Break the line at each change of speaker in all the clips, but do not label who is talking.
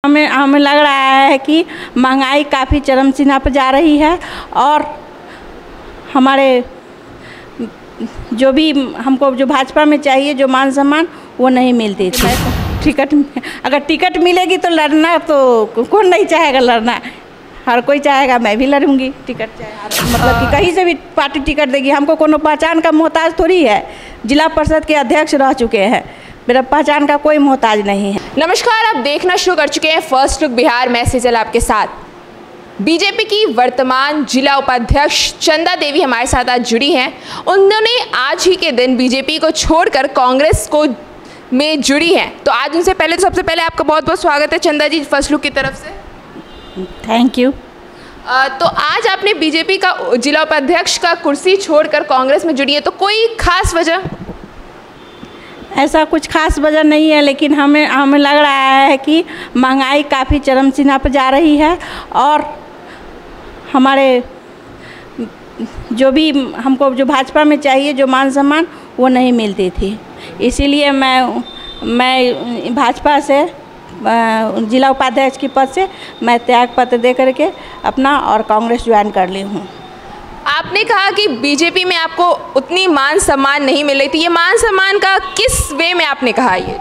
हमें लग रहा है कि महंगाई काफ़ी चरम सीमा पर जा रही है और हमारे जो भी हमको जो भाजपा में चाहिए जो मान सम्मान वो नहीं मिलती थी। टिकट अगर टिकट मिलेगी तो लड़ना तो कौन नहीं चाहेगा लड़ना, हर कोई चाहेगा, मैं भी लड़ूंगी टिकट चाहे मतलब कि कहीं से भी पार्टी टिकट देगी। हमको कोनो पहचान का मोहताज थोड़ी है, जिला परिषद के अध्यक्ष रह चुके हैं, मेरा पहचान का कोई मोहताज नहीं है।
नमस्कार, आप देखना शुरू कर चुके हैं फर्स्ट लुक बिहार। मैं सेजल आपके साथ। बीजेपी की वर्तमान जिला उपाध्यक्ष चंदा देवी हमारे साथ आज जुड़ी हैं। उन्होंने आज ही के दिन बीजेपी को छोड़कर कांग्रेस को में जुड़ी हैं। तो आज उनसे पहले तो सबसे पहले आपका बहुत बहुत स्वागत है चंदा जी फर्स्ट लुक की तरफ से।
Thank you.
तो आज आपने बीजेपी का जिला उपाध्यक्ष का कुर्सी छोड़कर कांग्रेस में जुड़ी है, तो कोई खास वजह?
ऐसा कुछ खास वजह नहीं है, लेकिन हमें लग रहा है कि महंगाई काफ़ी चरम सीमा पर जा रही है और हमारे जो भी हमको जो भाजपा में चाहिए जो मान सम्मान वो नहीं मिलती थी, इसीलिए मैं भाजपा से जिला उपाध्यक्ष के पद से मैं त्याग पत्र दे करके अपना और कांग्रेस ज्वाइन कर ली हूँ।
आपने कहा कि बीजेपी में आपको उतनी मान सम्मान नहीं मिल रही थी, ये मान सम्मान का किस वे में आपने कहा? ये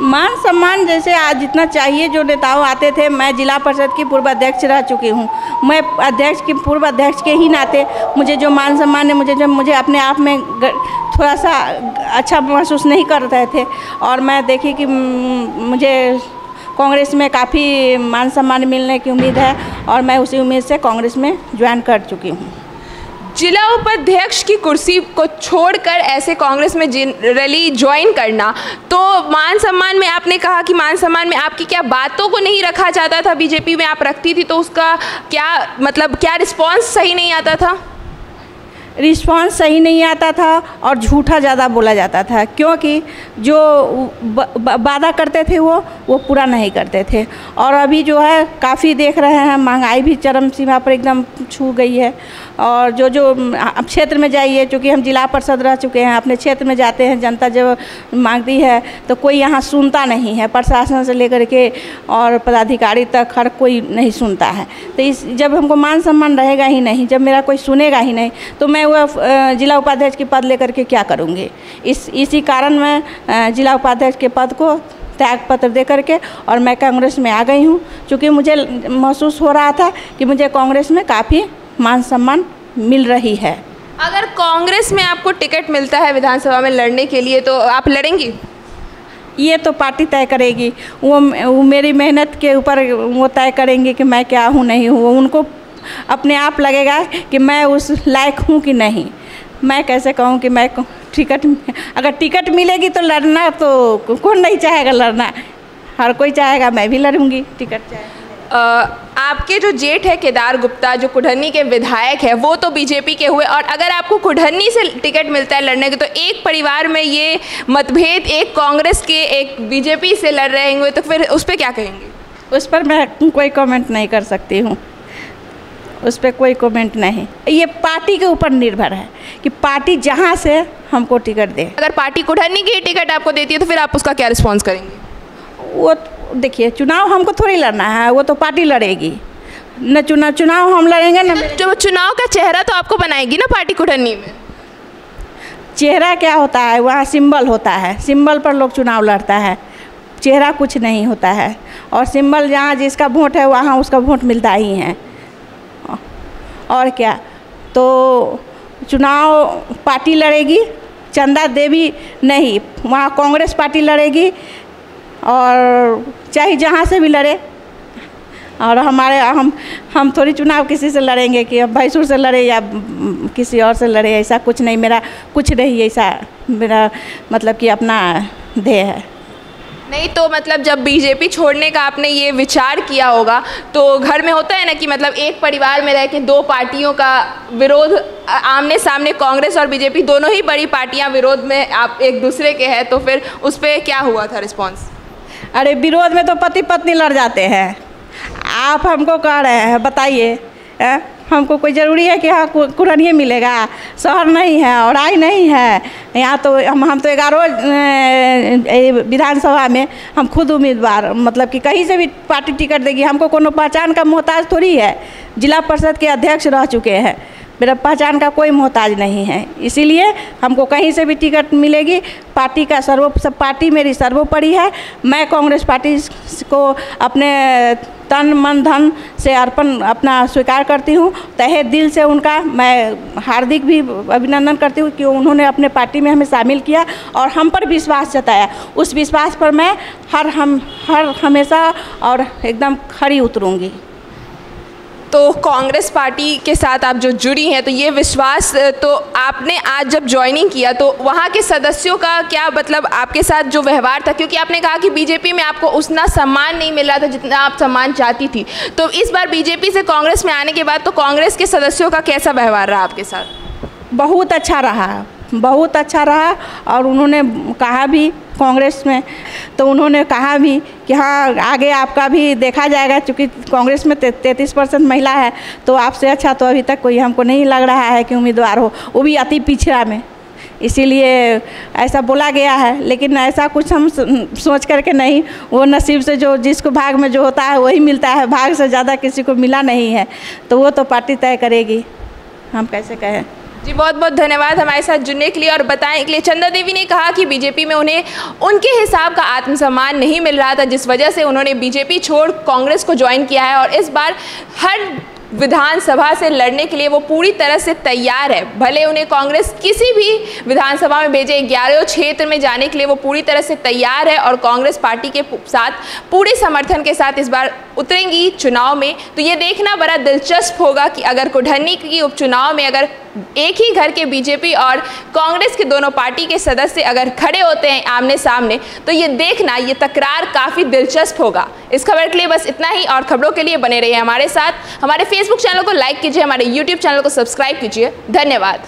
मान सम्मान जैसे आज जितना चाहिए जो नेताओं आते थे, मैं जिला परिषद की पूर्व अध्यक्ष रह चुकी हूँ, मैं पूर्व अध्यक्ष के ही नाते मुझे जो मान सम्मान है मुझे अपने आप में थोड़ा सा अच्छा महसूस नहीं कर रहे थे और मैं देखी कि मुझे कांग्रेस में काफ़ी मान सम्मान मिलने की उम्मीद है और मैं उसी उम्मीद से कांग्रेस में ज्वाइन कर चुकी हूँ।
जिला उपाध्यक्ष की कुर्सी को छोड़कर ऐसे कांग्रेस में रैली ज्वाइन करना, तो मान सम्मान में आपने कहा कि मान सम्मान में आपकी क्या बातों को नहीं रखा जाता था? बीजेपी में आप रखती थी तो उसका क्या मतलब क्या रिस्पांस सही नहीं आता था?
रिस्पांस सही नहीं आता था और झूठा ज़्यादा बोला जाता था, क्योंकि जो वादा करते थे वो पूरा नहीं करते थे। और अभी जो है काफ़ी देख रहे हैं महंगाई भी चरम सीमा पर एकदम छू गई है और जो क्षेत्र में जाइए, चूँकि हम जिला परिषद रह चुके हैं, अपने क्षेत्र में जाते हैं, जनता जब मांगती है तो कोई यहाँ सुनता नहीं है, प्रशासन से लेकर के और पदाधिकारी तक हर कोई नहीं सुनता है। तो जब हमको मान सम्मान रहेगा ही नहीं, जब मेरा कोई सुनेगा ही नहीं, तो मैं वह जिला उपाध्यक्ष के पद लेकर के क्या करूँगी? इसी कारण मैं जिला उपाध्यक्ष के पद को त्याग पत्र दे करके और मैं कांग्रेस में आ गई हूँ, क्योंकि मुझे महसूस हो रहा था कि मुझे कांग्रेस में काफ़ी मान सम्मान मिल रही है।
अगर कांग्रेस में आपको टिकट मिलता है विधानसभा में लड़ने के लिए तो आप लड़ेंगी?
ये तो पार्टी तय करेगी, वो मेरी मेहनत के ऊपर वो तय करेंगे कि मैं क्या हूँ नहीं हूँ। उनको अपने आप लगेगा कि मैं उस लायक हूँ कि नहीं। मैं कैसे कहूँ कि मैं अगर टिकट मिलेगी तो लड़ना तो कौन नहीं चाहेगा लड़ना, हर कोई चाहेगा, मैं भी लड़ूंगी टिकट चाहे।
आपके जो जेठ है केदार गुप्ता, जो कुढ़नी के विधायक है, वो तो बीजेपी के हुए, और अगर आपको कुढ़नी से टिकट मिलता है लड़ने के, तो एक परिवार में ये मतभेद, एक कांग्रेस के एक बीजेपी से लड़ रहे होंगे, तो फिर उस पर क्या कहेंगे?
उस पर मैं कोई कमेंट नहीं कर सकती हूँ, उस पर कोई कमेंट नहीं। ये पार्टी के ऊपर निर्भर है कि पार्टी जहाँ से हमको टिकट दे।
अगर पार्टी कुढ़नी की टिकट आपको देती है तो फिर आप उसका क्या रिस्पॉन्स करेंगे?
वो देखिए, चुनाव हमको थोड़ी लड़ना है, वो तो पार्टी लड़ेगी न। चुनाव हम लड़ेंगे न।
जो चुनाव का चेहरा तो आपको बनाएगी ना पार्टी कुढ़नी में।
चेहरा क्या होता है? वहाँ सिंबल होता है, सिंबल पर लोग चुनाव लड़ता है, चेहरा कुछ नहीं होता है। और सिंबल जहाँ जिसका वोट है वहाँ उसका वोट मिलता ही है, और क्या। तो चुनाव पार्टी लड़ेगी, चंदा देवी नहीं, वहाँ कांग्रेस पार्टी लड़ेगी, और चाहे जहाँ से भी लड़े। और हम थोड़ी चुनाव किसी से लड़ेंगे कि अब भैंसुर से लड़े या किसी और से लड़े, ऐसा कुछ नहीं। मेरा कुछ नहीं ऐसा, मेरा मतलब कि अपना ध्येय है।
नहीं तो मतलब जब बीजेपी छोड़ने का आपने ये विचार किया होगा तो घर में होता है ना कि मतलब एक परिवार में रह के दो पार्टियों का विरोध आमने सामने, कांग्रेस और बीजेपी दोनों ही बड़ी पार्टियां विरोध में आप एक दूसरे के हैं, तो फिर उस पर क्या हुआ था रिस्पॉन्स?
अरे विरोध में तो पति पत्नी लड़ जाते हैं, आप हमको कह रहे हैं, बताइए। हमको कोई ज़रूरी है कि हाँ कुरनिये मिलेगा, शहर नहीं है, औराई नहीं है। यहाँ तो हम तो 11 विधानसभा में हम खुद उम्मीदवार, मतलब कि कहीं से भी पार्टी टिकट देगी, हमको कोनो पहचान का मोहताज थोड़ी है। जिला परिषद के अध्यक्ष रह चुके हैं, मेरा पहचान का कोई मोहताज नहीं है, इसीलिए हमको कहीं से भी टिकट मिलेगी। पार्टी का पार्टी मेरी सर्वोपरि है। मैं कांग्रेस पार्टी को अपने तन मन धन से अर्पण अपना स्वीकार करती हूँ। तहे दिल से उनका मैं हार्दिक भी अभिनंदन करती हूँ कि उन्होंने अपने पार्टी में हमें शामिल किया और हम पर विश्वास जताया। उस विश्वास पर मैं हर हमेशा और एकदम खरी उतरूँगी।
तो कांग्रेस पार्टी के साथ आप जो जुड़ी हैं, तो ये विश्वास, तो आपने आज जब ज्वाइनिंग किया तो वहाँ के सदस्यों का क्या मतलब आपके साथ जो व्यवहार था, क्योंकि आपने कहा कि बीजेपी में आपको उतना सम्मान नहीं मिल रहा था जितना आप सम्मान चाहती थी, तो इस बार बीजेपी से कांग्रेस में आने के बाद तो कांग्रेस के सदस्यों का कैसा व्यवहार रहा आपके साथ?
बहुत अच्छा रहा, बहुत अच्छा रहा। और उन्होंने कहा भी कांग्रेस में, तो उन्होंने कहा भी कि हाँ आगे आपका भी देखा जाएगा, क्योंकि कांग्रेस में 33% महिला है, तो आपसे अच्छा तो अभी तक कोई हमको नहीं लग रहा है कि उम्मीदवार हो, वो भी अति पिछड़ा में। इसीलिए ऐसा बोला गया है, लेकिन ऐसा कुछ हम सोच करके नहीं, वो नसीब से जो जिसको भाग में जो होता है वही मिलता है, भाग से ज़्यादा किसी को मिला नहीं है, तो वो तो पार्टी तय करेगी, हम कैसे कहें।
जी बहुत बहुत धन्यवाद हमारे साथ जुड़ने के लिए और बताने के लिए। चंदा देवी ने कहा कि बीजेपी में उन्हें उनके हिसाब का आत्मसम्मान नहीं मिल रहा था, जिस वजह से उन्होंने बीजेपी छोड़ कांग्रेस को ज्वाइन किया है और इस बार हर विधानसभा से लड़ने के लिए वो पूरी तरह से तैयार है। भले उन्हें कांग्रेस किसी भी विधानसभा में भेजे, 11 क्षेत्र में जाने के लिए वो पूरी तरह से तैयार है और कांग्रेस पार्टी के साथ पूरे समर्थन के साथ इस बार उतरेंगी चुनाव में। तो ये देखना बड़ा दिलचस्प होगा कि अगर कुढ़नी की उपचुनाव में अगर एक ही घर के बीजेपी और कांग्रेस के दोनों पार्टी के सदस्य अगर खड़े होते हैं आमने सामने, तो ये देखना, ये तकरार काफ़ी दिलचस्प होगा। इस खबर के लिए बस इतना ही और खबरों के लिए बने रहिए हमारे साथ। हमारे फेसबुक चैनल को लाइक कीजिए, हमारे यूट्यूब चैनल को सब्सक्राइब कीजिए। धन्यवाद।